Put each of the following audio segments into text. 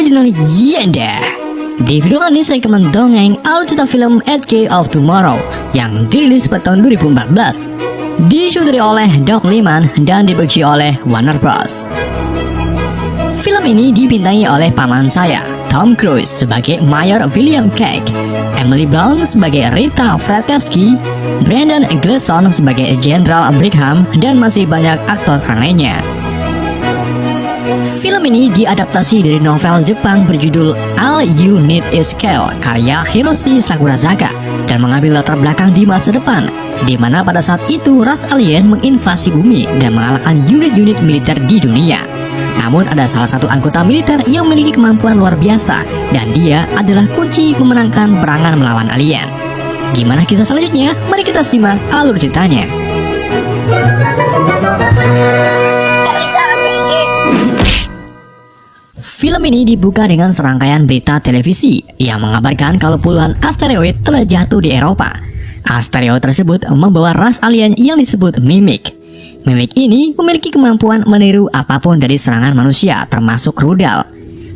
original Yenda. Di video kali ini saya akan mendongeng alur cerita film 8K of Tomorrow yang dirilis pada tahun 2014, disutradari oleh Doug Liman dan diproduksi oleh Warner Bros. Film ini dibintangi oleh paman saya, Tom Cruise sebagai Mayor William Cage, Emily Blunt sebagai Rita Fredkowski, Brendan Gleeson sebagai Jenderal Brigham, dan masih banyak aktor keren lainnya. Film ini diadaptasi dari novel Jepang berjudul All You Need Is Kill karya Hiroshi Sakurazaka dan mengambil latar belakang di masa depan, di mana pada saat itu ras alien menginvasi bumi dan mengalahkan unit-unit militer di dunia. Namun ada salah satu anggota militer yang memiliki kemampuan luar biasa dan dia adalah kunci memenangkan perangan melawan alien. Gimana kisah selanjutnya? Mari kita simak alur ceritanya. Film ini dibuka dengan serangkaian berita televisi yang mengabarkan kalau puluhan asteroid telah jatuh di Eropa. Asteroid tersebut membawa ras alien yang disebut Mimic. Mimic ini memiliki kemampuan meniru apapun dari serangan manusia, termasuk rudal.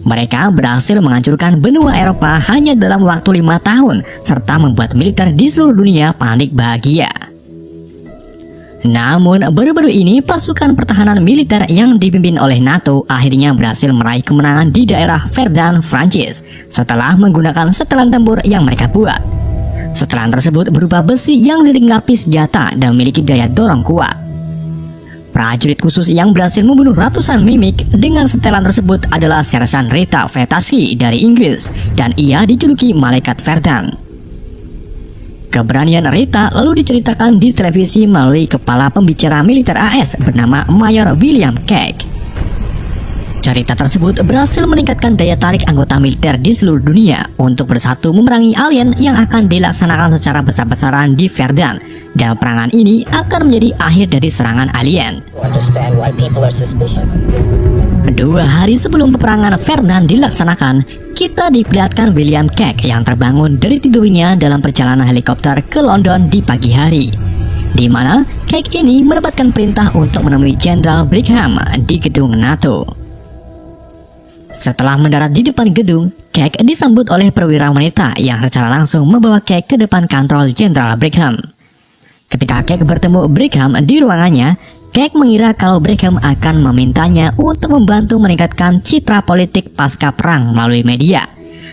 Mereka berhasil menghancurkan benua Eropa hanya dalam waktu 5 tahun, serta membuat militer di seluruh dunia panik bahagia. Namun baru-baru ini pasukan pertahanan militer yang dipimpin oleh NATO akhirnya berhasil meraih kemenangan di daerah Verdun, Prancis setelah menggunakan setelan tempur yang mereka buat. Setelan tersebut berupa besi yang dilengkapi senjata dan memiliki daya dorong kuat. Prajurit khusus yang berhasil membunuh ratusan Mimic dengan setelan tersebut adalah Sersan Rita Fredkowski dari Inggris, dan ia dijuluki Malaikat Verdun. Keberanian Rita lalu diceritakan di televisi melalui kepala pembicara militer AS bernama Mayor William Cage. Cerita tersebut berhasil meningkatkan daya tarik anggota militer di seluruh dunia untuk bersatu memerangi alien yang akan dilaksanakan secara besar-besaran di Verdun, dan perangan ini akan menjadi akhir dari serangan alien. 2 hari sebelum peperangan Verdun dilaksanakan, kita diperlihatkan William Cage yang terbangun dari tidurnya dalam perjalanan helikopter ke London di pagi hari, di mana Cage ini mendapatkan perintah untuk menemui Jenderal Brigham di gedung NATO. Setelah mendarat di depan gedung, Cage disambut oleh perwira wanita yang secara langsung membawa Cage ke depan kantor Jenderal Brigham. Ketika Cage bertemu Brigham di ruangannya, Cage mengira kalau Brigham akan memintanya untuk membantu meningkatkan citra politik pasca perang melalui media.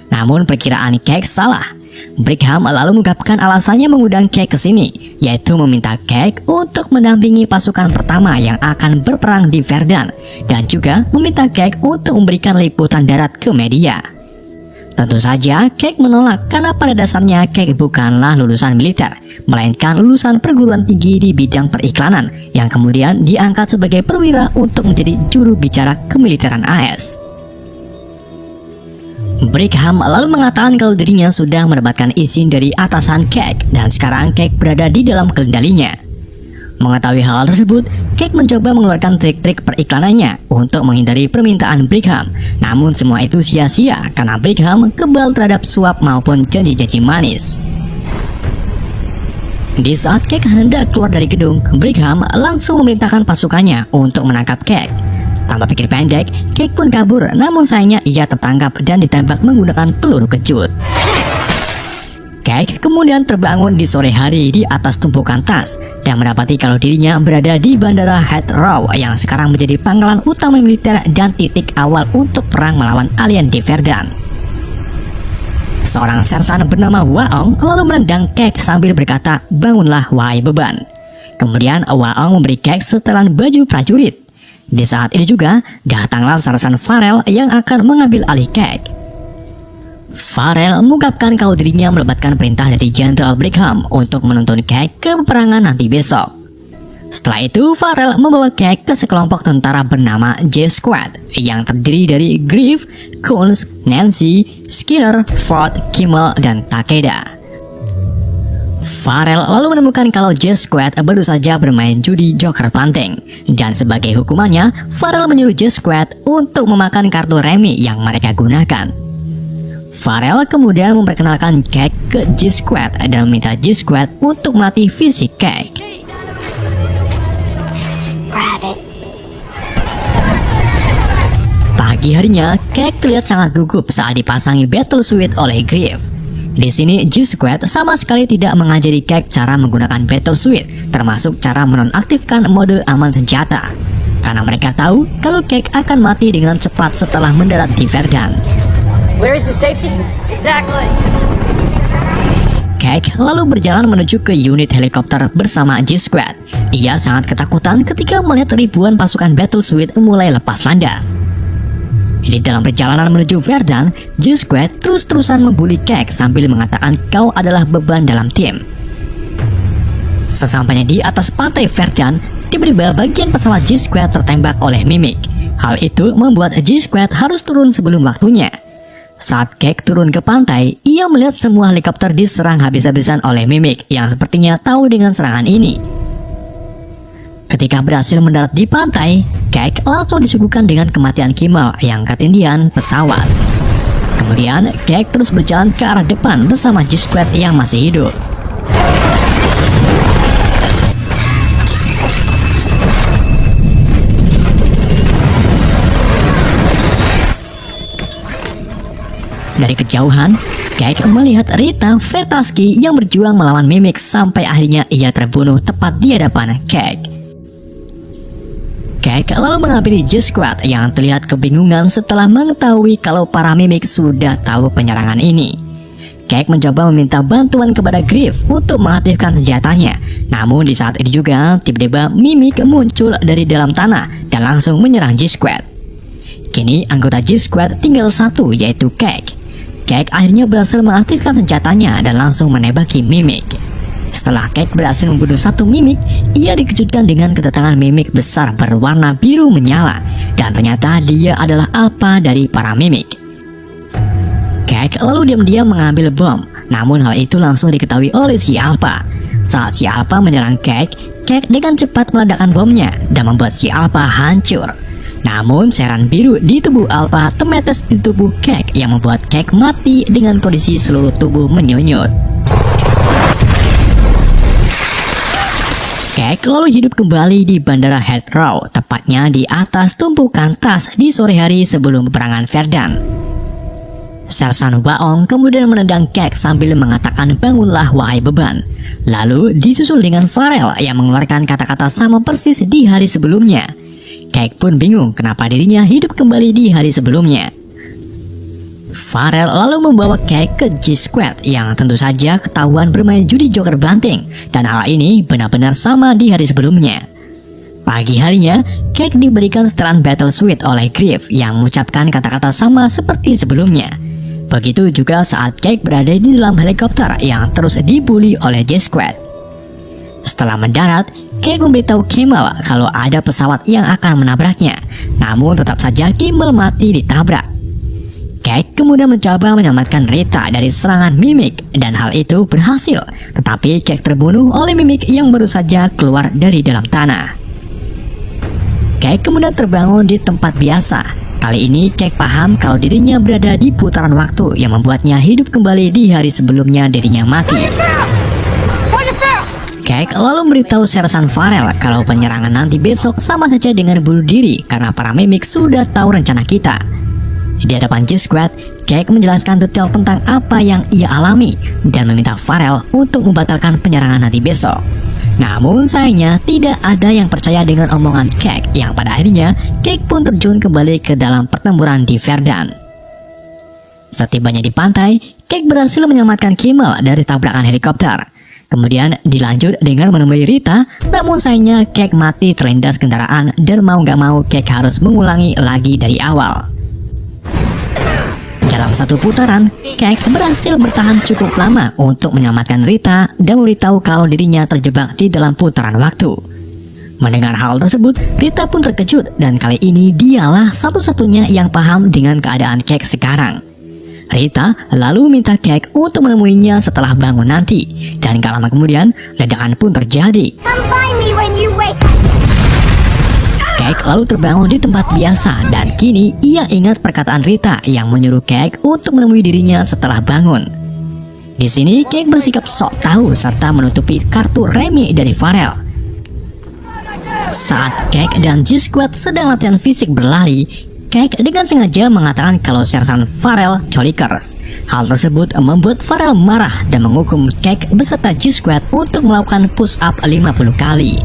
Namun perkiraan Cage salah. Brigham lalu mengungkapkan alasannya mengundang Cage ke sini, yaitu meminta Cage untuk mendampingi pasukan pertama yang akan berperang di Verdun, dan juga meminta Cage untuk memberikan liputan darat ke media. Tentu saja Cage menolak karena pada dasarnya Cage bukanlah lulusan militer, melainkan lulusan perguruan tinggi di bidang periklanan yang kemudian diangkat sebagai perwira untuk menjadi juru bicara kemiliteran AS. Brigham lalu mengatakan kalau dirinya sudah mendapatkan izin dari atasan Cage dan sekarang Cage berada di dalam kendalinya. Mengetahui hal tersebut, Cage mencoba mengeluarkan trik-trik periklanannya untuk menghindari permintaan Brigham. Namun semua itu sia-sia karena Brigham kebal terhadap suap maupun janji-janji manis. Di saat Cage hendak keluar dari gedung, Brigham langsung memerintahkan pasukannya untuk menangkap Cage. Tanpa pikir pendek, Cage pun kabur, namun sayangnya ia tertangkap dan ditembak menggunakan peluru kejut. Cage kemudian terbangun di sore hari di atas tumpukan tas dan mendapati kalau dirinya berada di Bandara Heathrow yang sekarang menjadi pangkalan utama militer dan titik awal untuk perang melawan alien di Verdun. Seorang sersan bernama Waong lalu menendang Cage sambil berkata, "Bangunlah wahai beban." Kemudian Waong memberi Cage setelan baju prajurit. Di saat ini juga datanglah sersan Farrell yang akan mengambil alih Cage. Farrell mengungkapkan kalau dirinya mendapatkan perintah dari Jenderal Brigham untuk menuntun Cage ke peperangan nanti besok. Setelah itu Farrell membawa Cage ke sekelompok tentara bernama J Squad yang terdiri dari Griff, Coons, Nancy, Skinner, Ford, Kimmel, dan Takeda. Farrell lalu menemukan kalau J Squad baru saja bermain judi joker panting, dan sebagai hukumannya Farrell menyuruh J Squad untuk memakan kartu remi yang mereka gunakan. Farrell kemudian memperkenalkan Cage ke J Squad dan meminta J Squad untuk melatih fisik Cage. Pagi harinya, Cake terlihat sangat gugup saat dipasangi battle suit oleh Griff. Di sini, G-Squad sama sekali tidak mengajari Cake cara menggunakan battle suit, termasuk cara menonaktifkan mode aman senjata. Karena mereka tahu kalau Cake akan mati dengan cepat setelah mendarat di Verdan. Where is the safety? Exactly. Cake lalu berjalan menuju ke unit helikopter bersama G-Squad. Ia sangat ketakutan ketika melihat ribuan pasukan battle suit mulai lepas landas. Di dalam perjalanan menuju Verdan, G-Squad terus-terusan membuli Cake sambil mengatakan kau adalah beban dalam tim. Sesampainya di atas pantai Verdan, tiba-tiba bagian pesawat G-Squad tertembak oleh Mimic. Hal itu membuat G-Squad harus turun sebelum waktunya. Saat Cake turun ke pantai, ia melihat semua helikopter diserang habis-habisan oleh Mimic yang sepertinya tahu dengan serangan ini. Ketika berhasil mendarat di pantai, Cake langsung disuguhkan dengan kematian Kimmel yang ketindihan pesawat. Kemudian, Cake terus berjalan ke arah depan bersama G-Squad yang masih hidup. Dari kejauhan, Cake melihat Rita Vetaski yang berjuang melawan Mimic sampai akhirnya ia terbunuh tepat di hadapan Cake. Cake lalu menghampiri G-Squad yang terlihat kebingungan setelah mengetahui kalau para Mimic sudah tahu penyerangan ini. Cake mencoba meminta bantuan kepada Griff untuk mengaktifkan senjatanya. Namun di saat ini juga tiba-tiba Mimic muncul dari dalam tanah dan langsung menyerang G-Squad. Kini anggota G-Squad tinggal satu, yaitu Cake. Cake akhirnya berhasil mengaktifkan senjatanya dan langsung menembaki Mimic. Setelah Cake berhasil membunuh satu Mimic, ia dikejutkan dengan kedatangan Mimic besar berwarna biru menyala, dan ternyata dia adalah alpha dari para Mimic. Cake lalu diam-diam mengambil bom, namun hal itu langsung diketahui oleh si alpha. Saat si alpha menyerang Cake, Cake dengan cepat meledakkan bomnya dan membuat si alpha hancur. Namun cairan biru di tubuh alpha termetes di tubuh Cake yang membuat Cake mati dengan kondisi seluruh tubuh menyunyut. Cake lalu hidup kembali di Bandara Heathrow, tepatnya di atas tumpukan tas di sore hari sebelum peperangan Verdan. Sersan Waong kemudian menendang Cake sambil mengatakan bangunlah wahai beban. Lalu disusul dengan Farrell yang mengeluarkan kata-kata sama persis di hari sebelumnya. Cake pun bingung kenapa dirinya hidup kembali di hari sebelumnya. Farrell lalu membawa Cake ke G-Squad yang tentu saja ketahuan bermain judi joker banting, dan hal ini benar-benar sama di hari sebelumnya. Pagi harinya, Cake diberikan setelan battle suit oleh Griff yang mengucapkan kata-kata sama seperti sebelumnya. Begitu juga saat Cake berada di dalam helikopter yang terus dibully oleh G-Squad. Setelah mendarat, Cake memberitahu Kimmel kalau ada pesawat yang akan menabraknya, namun tetap saja Kimmel mati ditabrak. Cake kemudian mencoba menyelamatkan Rita dari serangan Mimic dan hal itu berhasil, tetapi Cake terbunuh oleh Mimic yang baru saja keluar dari dalam tanah. Cake kemudian terbangun di tempat biasa. Kali ini Cake paham kalau dirinya berada di putaran waktu yang membuatnya hidup kembali di hari sebelumnya dirinya mati. Cake lalu memberitahu Sersan Farrell kalau penyerangan nanti besok sama saja dengan bunuh diri karena para Mimic sudah tahu rencana kita. Di hadapan G-Squad, Cake menjelaskan detail tentang apa yang ia alami dan meminta Farrell untuk membatalkan penyerangan nanti besok. Namun sayangnya tidak ada yang percaya dengan omongan Cake yang pada akhirnya Cake pun terjun kembali ke dalam pertempuran di Verdan. Setibanya di pantai, Cake berhasil menyelamatkan Kimmel dari tabrakan helikopter. Kemudian dilanjut dengan menemui Rita, namun sayangnya Cake mati terlindas kendaraan dan mau gak mau Cake harus mengulangi lagi dari awal. Dalam satu putaran, Cake berhasil bertahan cukup lama untuk menyelamatkan Rita dan memberitahu kalau dirinya terjebak di dalam putaran waktu. Mendengar hal tersebut, Rita pun terkejut dan kali ini dialah satu-satunya yang paham dengan keadaan Cake sekarang. Rita lalu minta Cake untuk menemuinya setelah bangun nanti, dan gak lama kemudian ledakan pun terjadi. Come find me when you wake. Cake lalu terbangun di tempat biasa dan kini ia ingat perkataan Rita yang menyuruh Cake untuk menemui dirinya setelah bangun. Di sini Cake bersikap sok tahu serta menutupi kartu remi dari Farrell. Saat Cake dan G-Squad sedang latihan fisik berlari, Cake dengan sengaja mengatakan kalau Sersan Farrell Cholikers. Hal tersebut membuat Farrell marah dan menghukum Cake beserta G-Squad untuk melakukan push up 50 kali.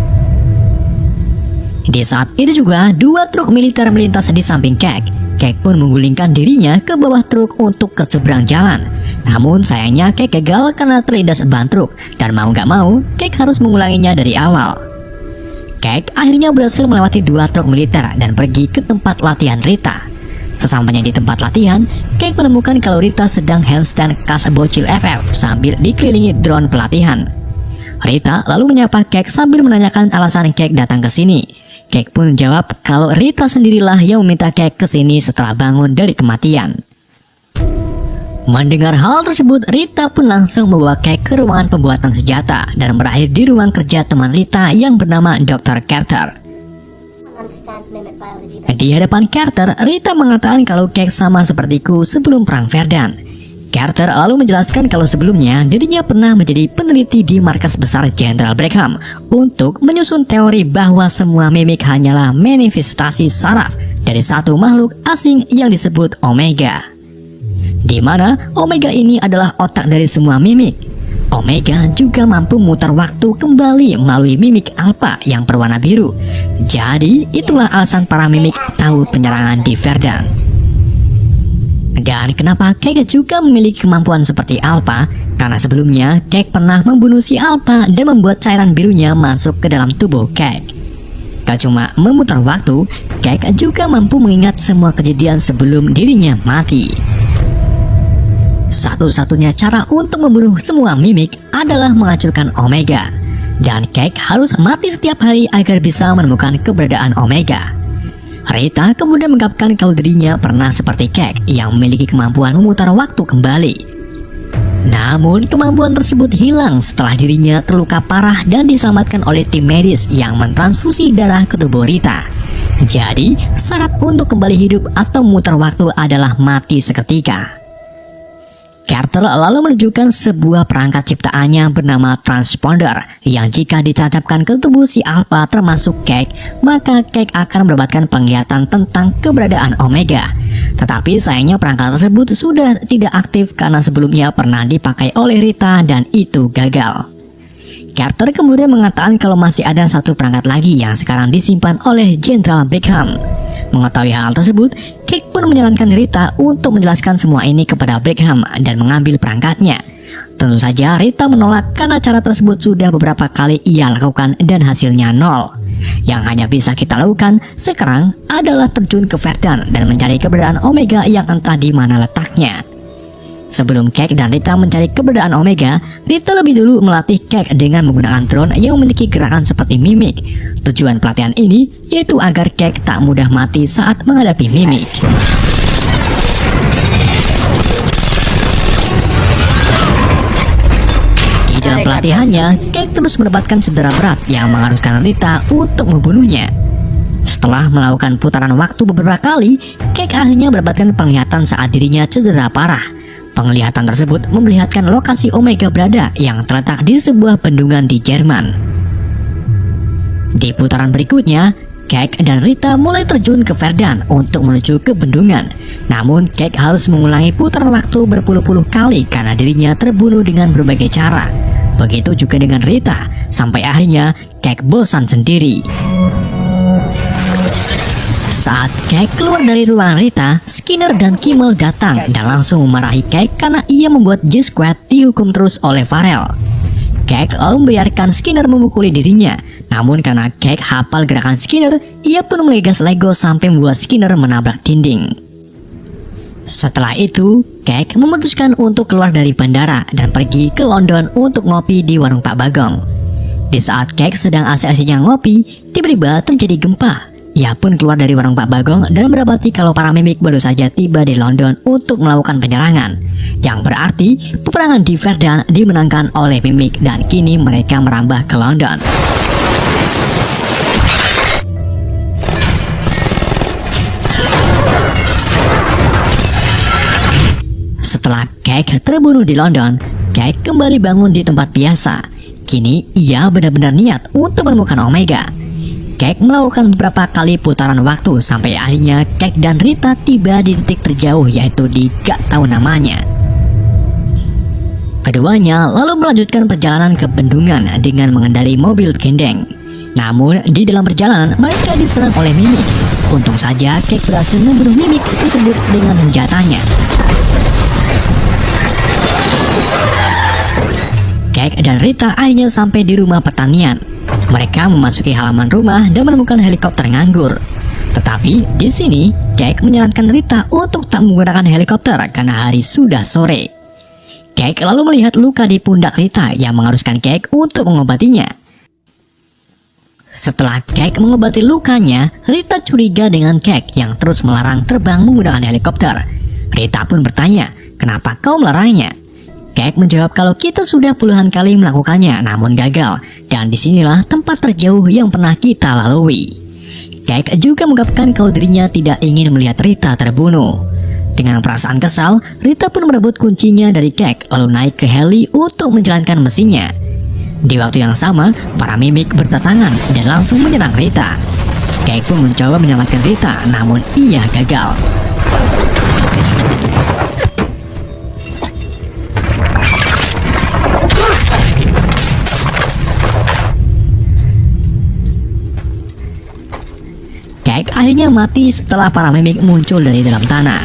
Di saat itu juga, dua truk militer melintas di samping Cake. Cake pun menggulingkan dirinya ke bawah truk untuk ke seberang jalan. Namun sayangnya Cake gagal karena terlindas ban truk, dan mau gak mau, Cake harus mengulanginya dari awal. Cake akhirnya berhasil melewati dua truk militer dan pergi ke tempat latihan Rita. Sesampainya di tempat latihan, Cake menemukan kalau Rita sedang handstand kas bocil FF sambil dikelilingi drone pelatihan. Rita lalu menyapa Cake sambil menanyakan alasan Cake datang ke sini. Cake pun menjawab kalau Rita sendirilah yang meminta Cake ke sini setelah bangun dari kematian. Mendengar hal tersebut, Rita pun langsung membawa Cake ke ruangan pembuatan senjata dan berakhir di ruang kerja teman Rita yang bernama Dr. Carter. Di hadapan Carter, Rita mengatakan kalau Cake sama sepertiku sebelum perang Verdan. Carter lalu menjelaskan kalau sebelumnya dirinya pernah menjadi peneliti di markas besar Jenderal Brigham untuk menyusun teori bahwa semua mimik hanyalah manifestasi saraf dari satu makhluk asing yang disebut Omega. Di mana Omega ini adalah otak dari semua mimik. Omega juga mampu memutar waktu kembali melalui mimik alpha yang berwarna biru. Jadi itulah alasan para mimik tahu penyerangan di Verdan. Dan kenapa Cake juga memiliki kemampuan seperti alpha? Karena sebelumnya Cake pernah membunuh si alpha dan membuat cairan birunya masuk ke dalam tubuh Cake. Gak cuma memutar waktu, Cake juga mampu mengingat semua kejadian sebelum dirinya mati. Satu-satunya cara untuk membunuh semua mimik adalah menghancurkan Omega. Dan Cake harus mati setiap hari agar bisa menemukan keberadaan Omega. Rita kemudian mengungkapkan kalau dirinya pernah seperti Cake yang memiliki kemampuan memutar waktu kembali. Namun kemampuan tersebut hilang setelah dirinya terluka parah dan diselamatkan oleh tim medis yang mentransfusi darah ke tubuh Rita. Jadi syarat untuk kembali hidup atau memutar waktu adalah mati seketika. Carter lalu menunjukkan sebuah perangkat ciptaannya bernama transponder yang jika ditancapkan ke tubuh si alpha termasuk Cake, maka Cake akan mendapatkan penglihatan tentang keberadaan Omega. Tetapi sayangnya perangkat tersebut sudah tidak aktif karena sebelumnya pernah dipakai oleh Rita dan itu gagal. Carter kemudian mengatakan kalau masih ada satu perangkat lagi yang sekarang disimpan oleh Jenderal Brigham. Mengetahui hal tersebut, Cake pun menyarankan Rita untuk menjelaskan semua ini kepada Brigham dan mengambil perangkatnya. Tentu saja Rita menolak karena cara tersebut sudah beberapa kali ia lakukan dan hasilnya nol. Yang hanya bisa kita lakukan sekarang adalah terjun ke Verdan dan mencari keberadaan Omega yang entah di mana letaknya. Sebelum Cake dan Rita mencari keberadaan Omega, Rita lebih dulu melatih Cake dengan menggunakan drone yang memiliki gerakan seperti mimik. Tujuan pelatihan ini yaitu agar Cake tak mudah mati saat menghadapi mimik. Di dalam pelatihannya, Cake terus mendapatkan cedera berat yang mengharuskan Rita untuk membunuhnya. Setelah melakukan putaran waktu beberapa kali, Cake akhirnya mendapatkan penglihatan saat dirinya cedera parah. Penglihatan tersebut memperlihatkan lokasi Omega berada yang terletak di sebuah bendungan di Jerman. Di putaran berikutnya, Cake dan Rita mulai terjun ke Verdan untuk menuju ke bendungan. Namun Cake harus mengulangi putaran waktu berpuluh-puluh kali karena dirinya terbunuh dengan berbagai cara. Begitu juga dengan Rita, sampai akhirnya Cake bosan sendiri. Saat Cake keluar dari ruangan Rita, Skinner dan Kimmel datang dan langsung memarahi Cake karena ia membuat G-Squad dihukum terus oleh Farrell. Cake lalu membiarkan Skinner memukuli dirinya. Namun karena Cake hafal gerakan Skinner, ia pun melegas Lego sampai membuat Skinner menabrak dinding. Setelah itu, Cake memutuskan untuk keluar dari bandara dan pergi ke London untuk ngopi di warung Pak Bagong. Di saat Cake sedang asik-asiknya ngopi, tiba-tiba terjadi gempa. Ia pun keluar dari warung Pak Bagong dan mendapati kalau para mimik baru saja tiba di London untuk melakukan penyerangan. Yang berarti peperangan di Verdan dimenangkan oleh mimik dan kini mereka merambah ke London. Setelah Cake terbunuh di London, Cake kembali bangun di tempat biasa. Kini ia benar-benar niat untuk menemukan Omega. Cake melakukan beberapa kali putaran waktu sampai akhirnya Cake dan Rita tiba di titik terjauh, yaitu di gak tahu namanya. Keduanya lalu melanjutkan perjalanan ke bendungan dengan mengendarai mobil gendeng. Namun di dalam perjalanan mereka diserang oleh Mimik. Untung saja Cake berhasil membunuh Mimik tersebut dengan senjatanya. Cake dan Rita akhirnya sampai di rumah pertanian. Mereka memasuki halaman rumah dan menemukan helikopter nganggur. Tetapi di sini Cake menyarankan Rita untuk tak menggunakan helikopter karena hari sudah sore. Cake lalu melihat luka di pundak Rita yang mengharuskan Cake untuk mengobatinya. Setelah Cake mengobati lukanya, Rita curiga dengan Cake yang terus melarang terbang menggunakan helikopter. Rita pun bertanya, "Kenapa kau melarangnya?" Cake menjawab kalau kita sudah puluhan kali melakukannya namun gagal, dan disinilah tempat terjauh yang pernah kita lalui. Cake juga mengungkapkan kalau dirinya tidak ingin melihat Rita terbunuh. Dengan perasaan kesal, Rita pun merebut kuncinya dari Cake lalu naik ke heli untuk menjalankan mesinnya. Di waktu yang sama, para Mimik berdatangan dan langsung menyerang Rita. Cake pun mencoba menyelamatkan Rita, namun ia gagal. Cake akhirnya mati setelah para Mimik muncul dari dalam tanah.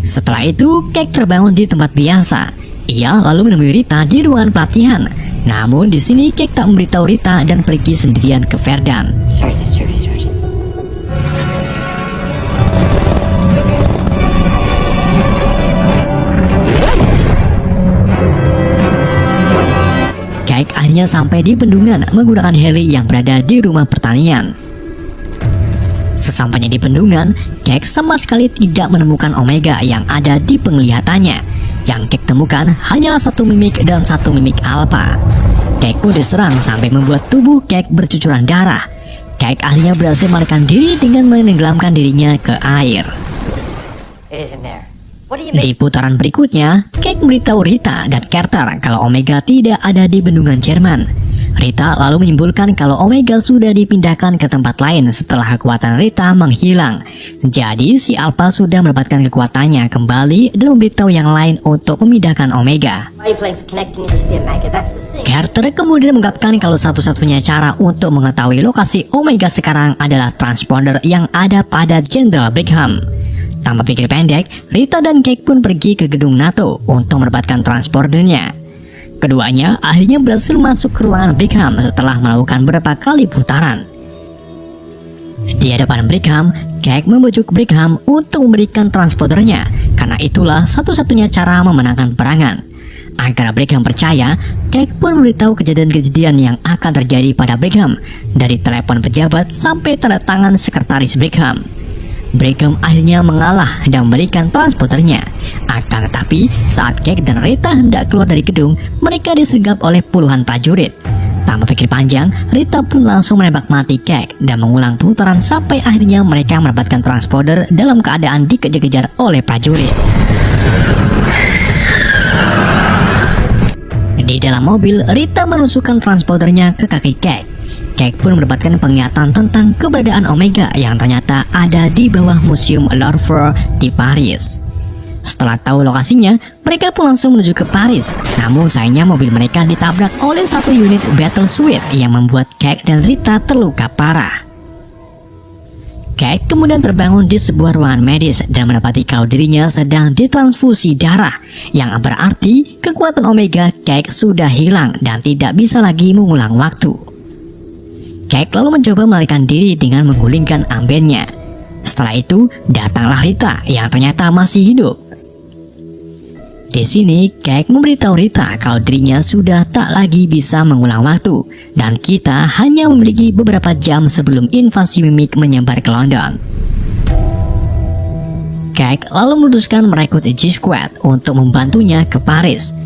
Setelah itu, Cake terbangun di tempat biasa. Ia lalu menemui Rita di ruangan pelatihan. Namun di sini Cake tak memberitahu Rita dan pergi sendirian ke Verdan. Cake akhirnya sampai di bendungan menggunakan heli yang berada di rumah pertanian. Sesampainya di bendungan, Cake sama sekali tidak menemukan Omega yang ada di penglihatannya. Yang Cake temukan hanyalah satu Mimik dan satu Mimik Alpha. Cake pun diserang sampai membuat tubuh Cake bercucuran darah. Cake akhirnya berhasil melarikan diri dengan menenggelamkan dirinya ke air. Di putaran berikutnya, Cake memberitahu Rita dan Carter kalau Omega tidak ada di bendungan Jerman. Rita lalu menyimpulkan kalau Omega sudah dipindahkan ke tempat lain setelah kekuatan Rita menghilang. Jadi si Alpha sudah mendapatkan kekuatannya kembali dan memberitahu yang lain untuk memindahkan Omega. Carter kemudian mengungkapkan kalau satu-satunya cara untuk mengetahui lokasi Omega sekarang adalah transponder yang ada pada Jenderal Brigham. Tanpa pikir pendek, Rita dan Cake pun pergi ke gedung NATO untuk mendapatkan transporternya. Keduanya akhirnya berhasil masuk ke ruangan Brigham setelah melakukan beberapa kali putaran. Di hadapan Brigham, Cake membujuk Brigham untuk memberikan transporternya karena itulah satu-satunya cara memenangkan peperangan. Agar Brigham percaya, Cake pun memberitahu kejadian-kejadian yang akan terjadi pada Brigham, dari telepon pejabat sampai tanda tangan sekretaris Brigham. Brigham akhirnya mengalah dan memberikan transporternya. Akan tetapi saat Cake dan Rita hendak keluar dari gedung, mereka disergap oleh puluhan prajurit. Tanpa pikir panjang, Rita pun langsung menembak mati Cake dan mengulang putaran sampai akhirnya mereka mendapatkan transporter dalam keadaan dikejar-kejar oleh prajurit. Di dalam mobil, Rita menusukkan transporternya ke kaki Cake. Cake pun mendapatkan penglihatan tentang keberadaan Omega yang ternyata ada di bawah Museum Louvre di Paris. Setelah tahu lokasinya, mereka pun langsung menuju ke Paris. Namun sayangnya mobil mereka ditabrak oleh satu unit battle suite yang membuat Cake dan Rita terluka parah. Cake kemudian terbangun di sebuah ruangan medis dan mendapati kalau dirinya sedang ditransfusi darah, yang berarti kekuatan Omega Cake sudah hilang dan tidak bisa lagi mengulang waktu. Cake lalu mencoba melarikan diri dengan menggulingkan ambennya. Setelah itu, datanglah Rita yang ternyata masih hidup. Di sini, Cake memberitahu Rita kalau dirinya sudah tak lagi bisa mengulang waktu dan kita hanya memiliki beberapa jam sebelum invasi Mimik menyebar ke London. Cake lalu memutuskan merekrut G-Squad untuk membantunya ke Paris.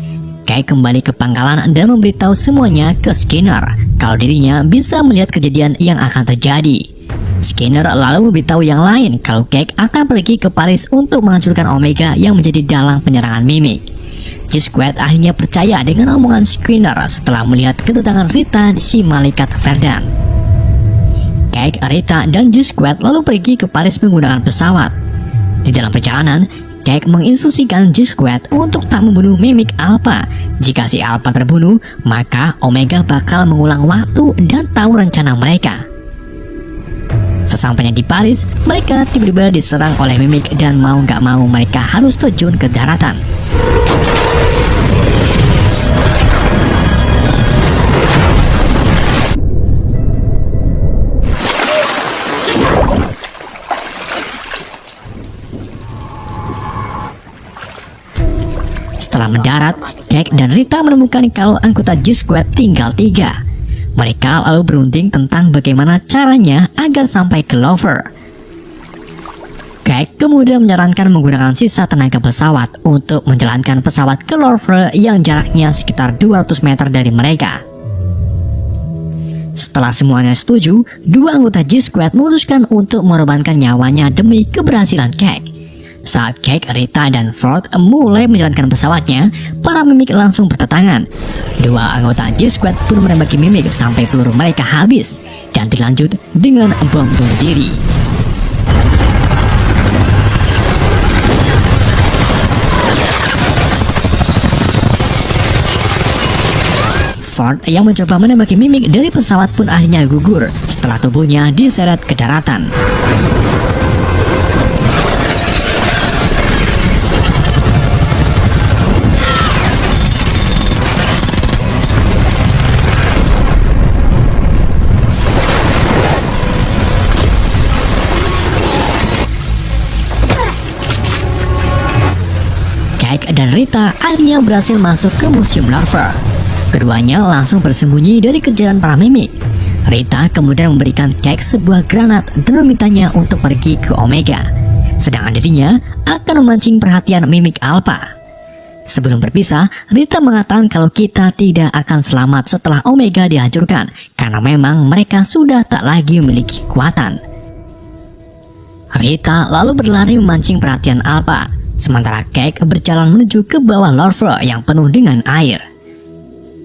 Cake kembali ke pangkalan dan memberitahu semuanya ke Skinner kalau dirinya bisa melihat kejadian yang akan terjadi. Skinner lalu memberitahu yang lain kalau Cake akan pergi ke Paris untuk menghancurkan Omega yang menjadi dalang penyerangan Mimik. G-Squad akhirnya percaya dengan omongan Skinner setelah melihat kedatangan Rita si malaikat Verdan. Cake, Rita, dan G-Squad lalu pergi ke Paris menggunakan pesawat. Di dalam perjalanan, Cake menginstruksikan G-Squad untuk tak membunuh Mimic Alpha. Jika si Alpha terbunuh, maka Omega bakal mengulang waktu dan tahu rencana mereka. Sesampainya di Paris, mereka tiba-tiba diserang oleh Mimic dan mau gak mau mereka harus terjun ke daratan. Setelah mendarat, Cake dan Rita menemukan kalau anggota G-Squad tinggal 3. Mereka lalu berunding tentang bagaimana caranya agar sampai ke Lover. Cake kemudian menyarankan menggunakan sisa tenaga pesawat untuk menjalankan pesawat ke Lover yang jaraknya sekitar 200 meter dari mereka. Setelah semuanya setuju, dua anggota G-Squad memutuskan untuk mengorbankan nyawanya demi keberhasilan Cake. Saat Cake, Rita, dan Ford mulai menjalankan pesawatnya, para Mimic langsung bertentangan. Dua anggota G-Squad pun menembaki Mimic sampai peluru mereka habis, dan dilanjut dengan bom bunuh diri. Ford yang mencoba menembaki Mimic dari pesawat pun akhirnya gugur setelah tubuhnya diseret ke daratan. Cake dan Rita akhirnya berhasil masuk ke Museum Lover. Keduanya langsung bersembunyi dari kejaran para Mimic. Rita kemudian memberikan Cake sebuah granat dan memintanya untuk pergi ke Omega, sedangkan dirinya akan memancing perhatian Mimic Alpha. Sebelum berpisah, Rita mengatakan kalau kita tidak akan selamat setelah Omega dihancurkan, karena memang mereka sudah tak lagi memiliki kekuatan. Rita lalu berlari memancing perhatian Alpha, sementara Cake berjalan menuju ke bawah Lover yang penuh dengan air.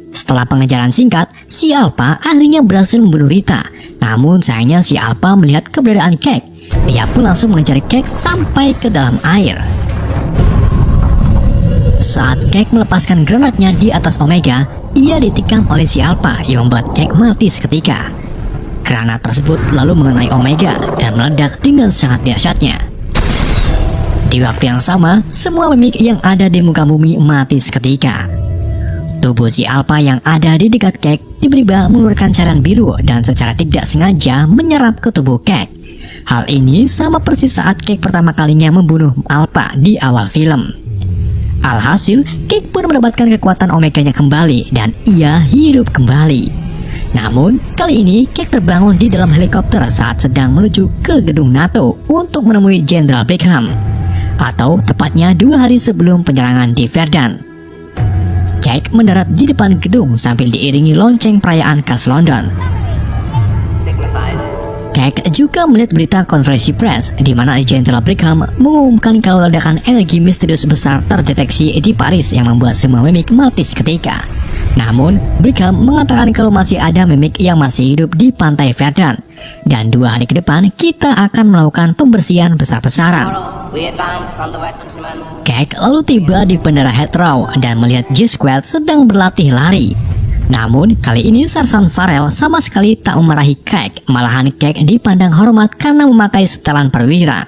Setelah pengejaran singkat, si Alpha akhirnya berhasil membunuh Rita. Namun sayangnya si Alpha melihat keberadaan Cake. Dia pun langsung mengejar Cake sampai ke dalam air. Saat Cake melepaskan granatnya di atas Omega, ia ditikam oleh si Alpha yang membuat Cake mati seketika. Granat tersebut lalu mengenai Omega dan meledak dengan sangat dahsyatnya. Di waktu yang sama, semua Mimic yang ada di muka bumi mati seketika. Tubuh si Alpha yang ada di dekat Cake tiba-tiba mengeluarkan cairan biru dan secara tidak sengaja menyerap ke tubuh Cake. Hal ini sama persis saat Cake pertama kalinya membunuh Alpha di awal film. Alhasil, Cake pun mendapatkan kekuatan Omeganya kembali dan ia hidup kembali. Namun, kali ini Cake terbangun di dalam helikopter saat sedang menuju ke gedung NATO untuk menemui Jenderal Brigham, atau tepatnya 2 hari sebelum penyerangan di Verdun. Cake mendarat di depan gedung sambil diiringi lonceng perayaan khas London. Cake juga melihat berita konferensi pers di mana Jenderal Brigham mengumumkan kalau ledakan energi misterius besar terdeteksi di Paris yang membuat semua Mimic mati seketika. Namun, Brigham mengatakan kalau masih ada Mimic yang masih hidup di pantai Verdun, dan 2 hari ke depan kita akan melakukan pembersihan besar-besaran. Cake lalu tiba di bandara Heathrow dan melihat G-Squad sedang berlatih lari. Namun kali ini Sersan Farrell sama sekali tak memarahi Cake, malahan Cake dipandang hormat karena memakai setelan perwira.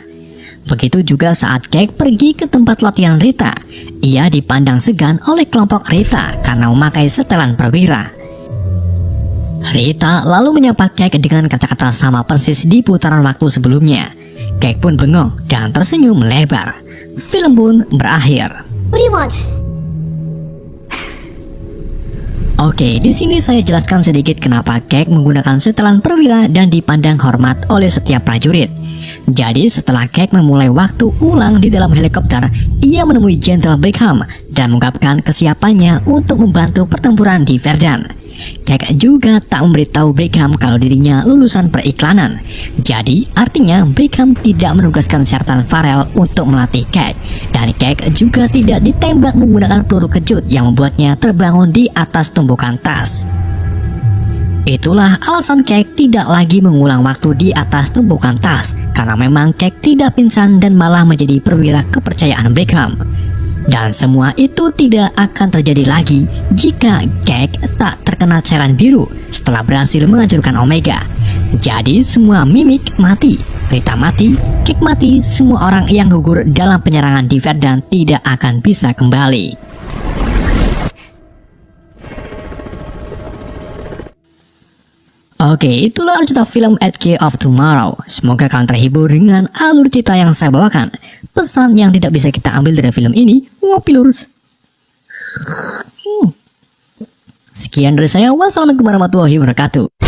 Begitu juga saat Cake pergi ke tempat latihan Rita, ia dipandang segan oleh kelompok Rita karena memakai setelan perwira. Rita lalu menyapa Cake dengan kata-kata sama persis di putaran waktu sebelumnya. Cake pun bengong dan tersenyum lebar. Film pun berakhir. What do you want? Oke, di sini saya jelaskan sedikit kenapa Cake menggunakan setelan perwira dan dipandang hormat oleh setiap prajurit. Jadi setelah Cake memulai waktu ulang di dalam helikopter, ia menemui Jenderal Brigham dan mengungkapkan kesiapannya untuk membantu pertempuran di Verdun. Cake juga tak memberitahu Brigham kalau dirinya lulusan periklanan. Jadi artinya Brigham tidak menugaskan Sersan Farrell untuk melatih Cake, dan Cake juga tidak ditembak menggunakan peluru kejut yang membuatnya terbangun di atas tumpukan tas. Itulah alasan Cake tidak lagi mengulang waktu di atas tumpukan tas, karena memang Cake tidak pingsan dan malah menjadi perwira kepercayaan Brigham. Dan semua itu tidak akan terjadi lagi jika Cake tak terkena cairan biru setelah berhasil menghancurkan Omega. Jadi semua mimik mati, Rita mati, Cake mati, semua orang yang gugur dalam penyerangan di Verdan tidak akan bisa kembali. Oke, itulah cerita film Edge of Tomorrow. Semoga kalian terhibur dengan alur cerita yang saya bawakan. Pesan yang tidak bisa kita ambil dari film ini, ngopi lurus. Sekian dari saya, wassalamualaikum warahmatullahi wabarakatuh.